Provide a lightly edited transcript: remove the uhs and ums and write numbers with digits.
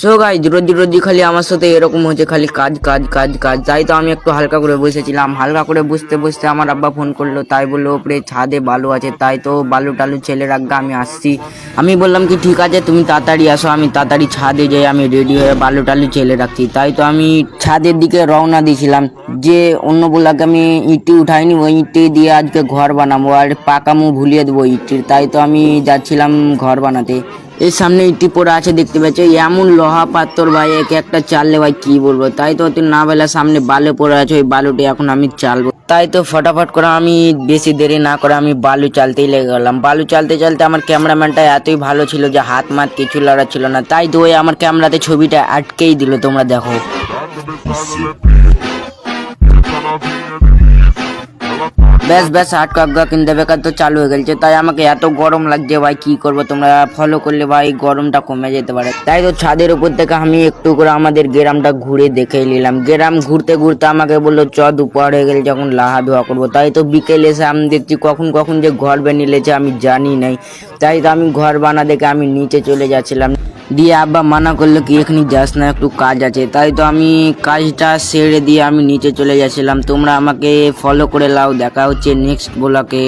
So guys রোজ রোজই খালি আমার সাথে এরকম হচ্ছে, খালি কাজ কাজ কাজ কাজ। তাই তো আমি একটু হালকা করে বসেছিলাম, হালকা করে বসতে বসতে আমার আব্বা ফোন করলো। তাই বললো ওপরে ছাদে বালু আছে, তাই তো বালু টালু ছেলে রাখবে, আমি আসছি। আমি বললাম কি ঠিক আছে, তুমি তাড়াতাড়ি আসো, আমি তাড়াতাড়ি ছাদে যাই, আমি রেডি হয়ে বালু টালু ছেলে রাখছি। তাই তো আমি ছাদের দিকে রওনা দিয়েছিলাম, যে অন্য বলাকে আমি ইটি উঠাইনি, ওই ইটি দিয়ে আজকে ঘর বানাবো আর পাকামো ভুলিয়ে দেবো ইটির। তাই তো আমি যাচ্ছিলাম ঘর বানাতে। এর সামনে ইটি পড়ে আছে দেখতে পাচ্ছ, এমন লোহা পাথর ভাই, একে একটা চাললে ভাই কি বলবো। তাই তো তুই না বেলা সামনে বালু পড়ে আছে, ওই বালুটি এখন আমি চালবো। তাই তো ফটাফট করে আমি বেশি দেরি না করে আমি বালু চালতেই লেগে গেলাম। বালু চালতে চালতে আমার ক্যামেরাম্যানটা এতই ভালো ছিল যে হাত মাত কিছু লড়া ছিল না। তাই তো ওই আমার ক্যামেরাতে ছবিটা আটকেই দিল, তোমরা দেখো। ব্যাস ব্যাস আটকা কিনতে বেকার তো চালু হয়ে গেছে। তাই আমাকে এত গরম লাগছে ভাই, কি করবো, তোমরা ফলো করলে ভাই গরমটা কমে যেতে পারে। তাই তো ছাদের উপর থেকে আমি একটু করে আমাদের গ্রামটা ঘুরে দেখে নিলাম। গ্রাম ঘুরতে ঘুরতে আমাকে বললো চ দুপুর হয়ে গেলে যখন লাহা ধোয়া করবো। তাই তো বিকেলে এসে আমি দেখছি কখন কখন যে ঘর বানিয়ে নিয়েছে আমি জানি নাই। তাই তো আমি ঘর বানা দেখে আমি নিচে চলে যাচ্ছিলাম, দিয়ে আব্বা মানা করলো কি এখানে যাস না, একটু কাজ আছে। তাই তো আমি কাজটা সেরে দিয়ে আমি নিচে চলে যাচ্ছিলাম। তোমরা আমাকে ফলো করে লাও, দেখা হচ্ছে নেক্সট ব্লগে।